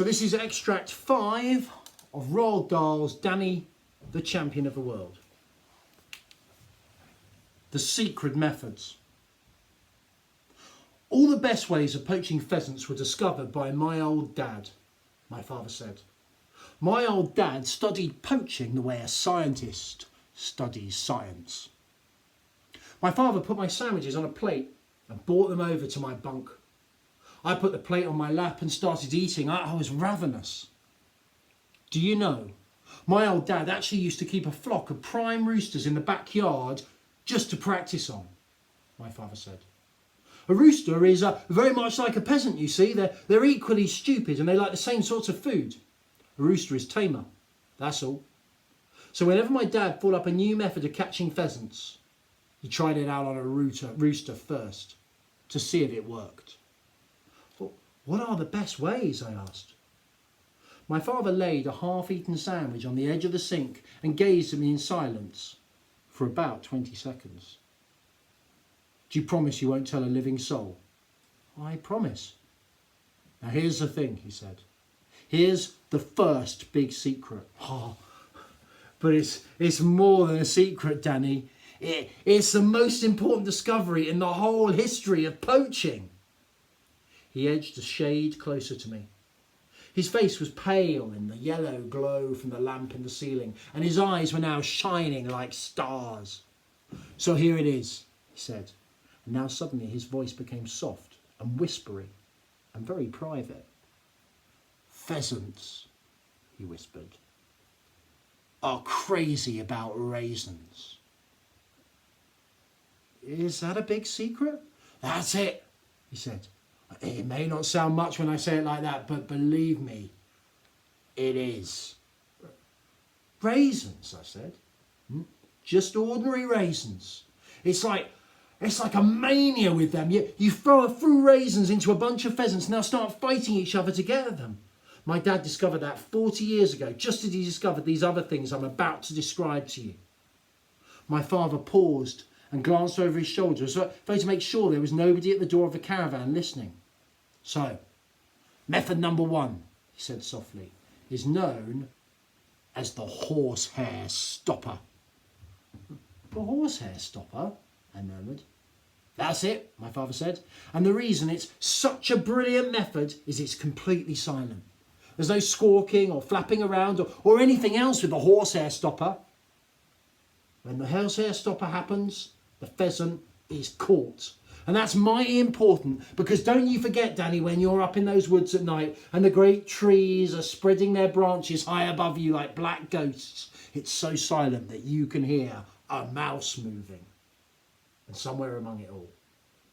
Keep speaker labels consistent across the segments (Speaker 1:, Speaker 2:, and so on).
Speaker 1: So this is extract 5 of Roald Dahl's Danny, the Champion of the World. The secret methods. All the best ways of poaching pheasants were discovered by my old dad, my father said. My old dad studied poaching the way a scientist studies science. My father put my sandwiches on a plate and brought them over to my bunk. I put the plate on my lap and started eating. I was ravenous. Do you know, my old dad actually used to keep a flock of prime roosters in the backyard just to practice on, my father said. A rooster is very much like a peasant, you see. They're equally stupid and they like the same sorts of food. A rooster is tamer, that's all. So whenever my dad thought up a new method of catching pheasants, he tried it out on a rooster first to see if it worked. Well, what are the best ways, I asked. My father laid a half-eaten sandwich on the edge of the sink and gazed at me in silence for about 20 seconds. Do you promise you won't tell a living soul? I promise. Now here's the thing, he said. Here's the first big secret. Oh, but it's more than a secret, Danny. It's the most important discovery in the whole history of poaching. He edged a shade closer to me. His face was pale in the yellow glow from the lamp in the ceiling, and his eyes were now shining like stars. So here it is, he said, and now suddenly his voice became soft and whispery and very private. Pheasants, he whispered, are crazy about raisins. Is that a big secret? That's it, he said. It may not sound much when I say it like that, but believe me, it is. Raisins, I said. Just ordinary raisins. It's like a mania with them. You throw a few raisins into a bunch of pheasants and they'll start fighting each other to get them. My dad discovered that 40 years ago, just as he discovered these other things I'm about to describe to you. My father paused and glanced over his shoulder as though to make sure there was nobody at the door of the caravan listening. So, method number 1, he said softly, is known as the horsehair stopper. The horsehair stopper? I murmured. That's it, my father said. And the reason it's such a brilliant method is it's completely silent. There's no squawking or flapping around or anything else with the horsehair stopper. When the horsehair stopper happens, the pheasant is caught. And that's mighty important because don't you forget, Danny, when you're up in those woods at night and the great trees are spreading their branches high above you like black ghosts, it's so silent that you can hear a mouse moving. And somewhere among it all,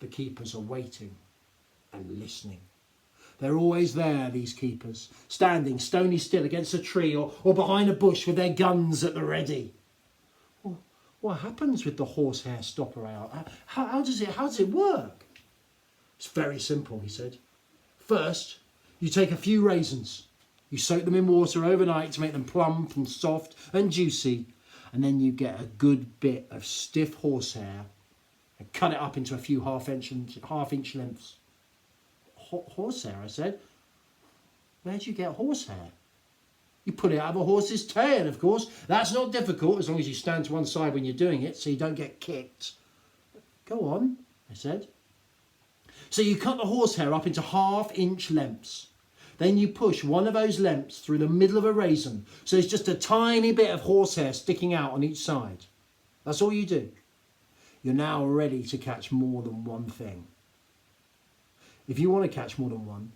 Speaker 1: the keepers are waiting and listening. They're always there, these keepers, standing stony still against a tree or behind a bush with their guns at the ready. What happens with the horsehair stopper out? How does it work? It's very simple, he said. First, you take a few raisins. You soak them in water overnight to make them plump and soft and juicy. And then you get a good bit of stiff horsehair and cut it up into a few half-inch lengths. Horsehair, I said. Where'd you get horsehair? You pull it out of a horse's tail, of course. That's not difficult as long as you stand to one side when you're doing it so you don't get kicked. Go on, I said. So you cut the horsehair up into half-inch lengths. Then you push one of those lengths through the middle of a raisin so there's just a tiny bit of horsehair sticking out on each side. That's all you do. You're now ready to catch more than one thing. If you want to catch more than one,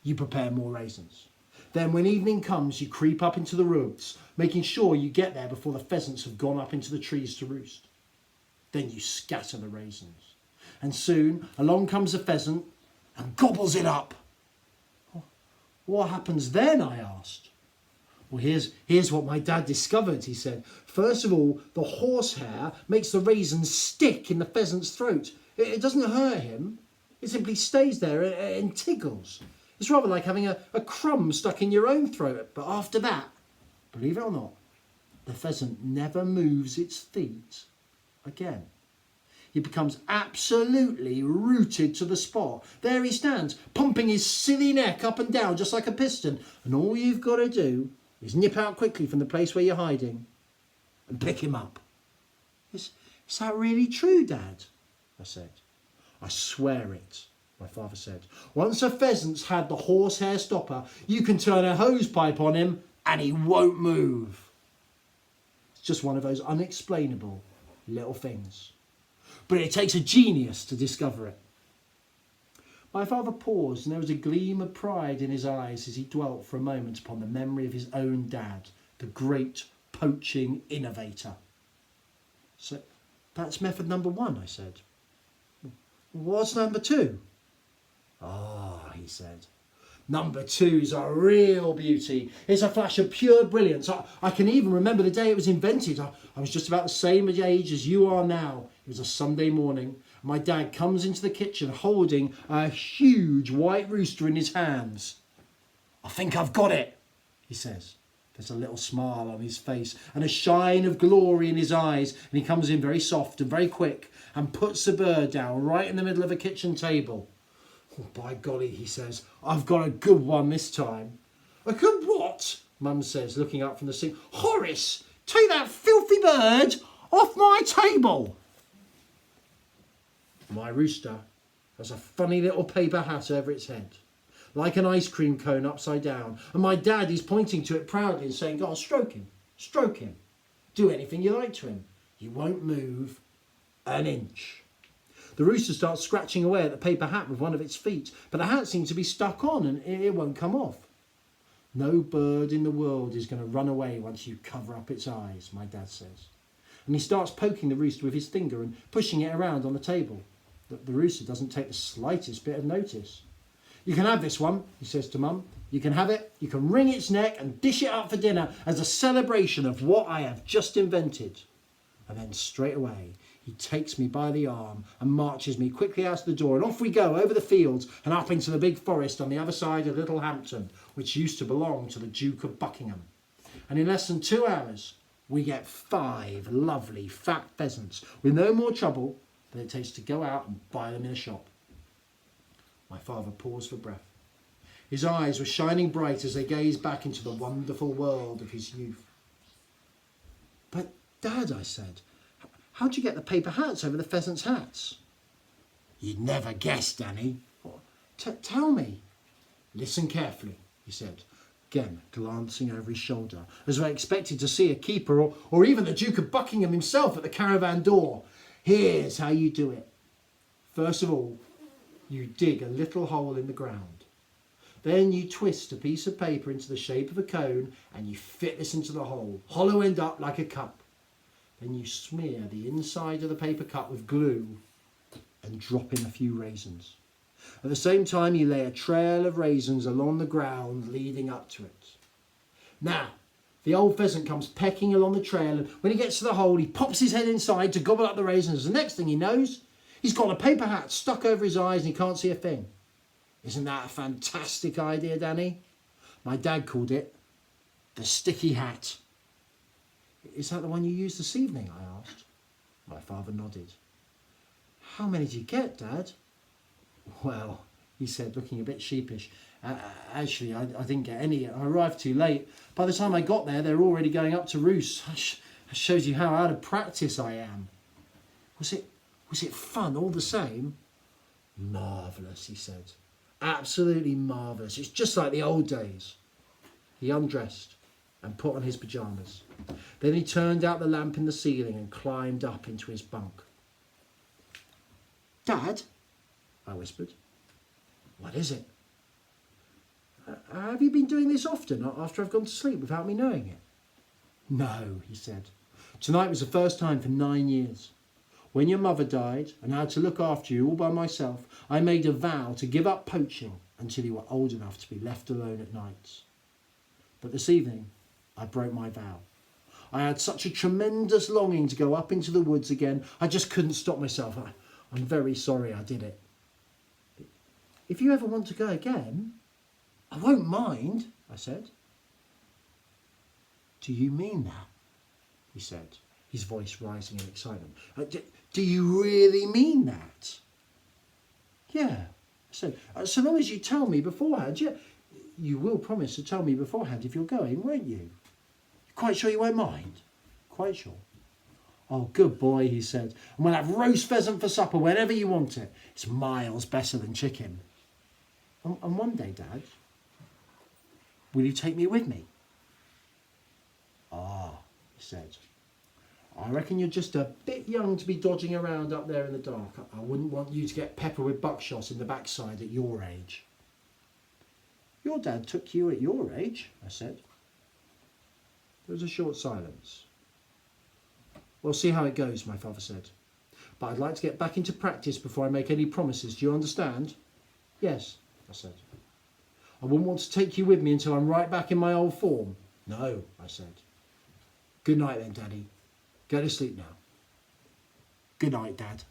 Speaker 1: you prepare more raisins. Then when evening comes, you creep up into the woods, making sure you get there before the pheasants have gone up into the trees to roost. Then you scatter the raisins. And soon along comes a pheasant and gobbles it up. What happens then, I asked. Well, here's what my dad discovered, he said. First of all, the horsehair makes the raisins stick in the pheasant's throat. It doesn't hurt him. It simply stays there and tickles. It's rather like having a crumb stuck in your own throat. But after that, believe it or not, the pheasant never moves its feet again. he becomes absolutely rooted to the spot. There he stands, pumping his silly neck up and down just like a piston. And all you've got to do is nip out quickly from the place where you're hiding and pick him up. Is that really true, Dad? I said. I swear it, my father said. Once a pheasant's had the horsehair stopper, you can turn a hose pipe on him and he won't move. It's just one of those unexplainable little things. But it takes a genius to discover it. My father paused, and there was a gleam of pride in his eyes as he dwelt for a moment upon the memory of his own dad, the great poaching innovator. So that's method number 1, I said. What's number 2? Ah, he said. Number 2's a real beauty. It's a flash of pure brilliance. I can even remember the day it was invented. I was just about the same age as you are now. It was a Sunday morning. My dad comes into the kitchen holding a huge white rooster in his hands. I think I've got it, he says. There's a little smile on his face and a shine of glory in his eyes. And he comes in very soft and very quick and puts the bird down right in the middle of a kitchen table. Oh, by golly, he says, I've got a good one this time. A good what? Mum says, looking up from the sink. Horace, take that filthy bird off my table. My rooster has a funny little paper hat over its head, like an ice cream cone upside down. And my dad is pointing to it proudly and saying, "Go on, stroke him. Do anything you like to him. He won't move an inch." The rooster starts scratching away at the paper hat with one of its feet, but the hat seems to be stuck on and it won't come off. No bird in the world is going to run away once you cover up its eyes, my dad says. And he starts poking the rooster with his finger and pushing it around on the table. The rooster doesn't take the slightest bit of notice. "You can have this one," he says to Mum. "You can have it, you can wring its neck and dish it up for dinner as a celebration of what I have just invented." And then straight away, he takes me by the arm and marches me quickly out the door, and off we go over the fields and up into the big forest on the other side of Little Hampton, which used to belong to the Duke of Buckingham. And in less than 2 hours, we get 5 lovely fat pheasants with no more trouble than it takes to go out and buy them in a shop. My father paused for breath. His eyes were shining bright as they gazed back into the wonderful world of his youth. "But, Dad," I said, "how'd you get the paper hats over the pheasants' hats?" "You'd never guess, Danny." Tell me." "Listen carefully," he said, again glancing over his shoulder, as though I expected to see a keeper or even the Duke of Buckingham himself at the caravan door. "Here's how you do it. First of all, you dig a little hole in the ground. Then you twist a piece of paper into the shape of a cone and you fit this into the hole, hollow end up like a cup. Then you smear the inside of the paper cup with glue and drop in a few raisins. At the same time, you lay a trail of raisins along the ground leading up to it. Now, the old pheasant comes pecking along the trail, and when he gets to the hole, he pops his head inside to gobble up the raisins. The next thing he knows, he's got a paper hat stuck over his eyes and he can't see a thing. Isn't that a fantastic idea, Danny? My dad called it the sticky hat." "Is that the one you used this evening?" I asked. My father nodded. "How many did you get, Dad?" "Well," he said, looking a bit sheepish, actually, I didn't get any. I arrived too late. By the time I got there, they were already going up to roost. That shows you how out of practice I am." Was it fun all the same?" "Marvellous," he said. "Absolutely marvellous. It's just like the old days." He undressed and put on his pyjamas. Then he turned out the lamp in the ceiling and climbed up into his bunk. "Dad," I whispered. "What is it?" "Have you been doing this often after I've gone to sleep without me knowing it?" "No," he said. "Tonight was the first time for 9 years. When your mother died and I had to look after you all by myself, I made a vow to give up poaching until you were old enough to be left alone at nights. But this evening, I broke my vow. I had such a tremendous longing to go up into the woods again. I just couldn't stop myself. I'm very sorry I did it. If you ever want to go again, I won't mind," I said. "Do you mean that?" he said, his voice rising in excitement. Do you really mean that? Yeah. So so long as you tell me beforehand. Yeah, you will promise to tell me beforehand if you're going, won't you? Quite sure you won't mind? Quite sure. Oh, good boy, he said. And we'll have roast pheasant for supper whenever you want it. It's miles better than chicken. And one day, Dad, will you take me with me? Ah, he said. I reckon you're just a bit young to be dodging around up there in the dark. I wouldn't want you to get pepper with buckshot in the backside at your age. Your dad took you at your age, I said. There was a short silence. We'll see how it goes, my father said. But I'd like to get back into practice before I make any promises. Do you understand? Yes, I said. I wouldn't want to take you with me until I'm right back in my old form. No, I said. Good night then, Daddy. Go to sleep now. Good night, Dad.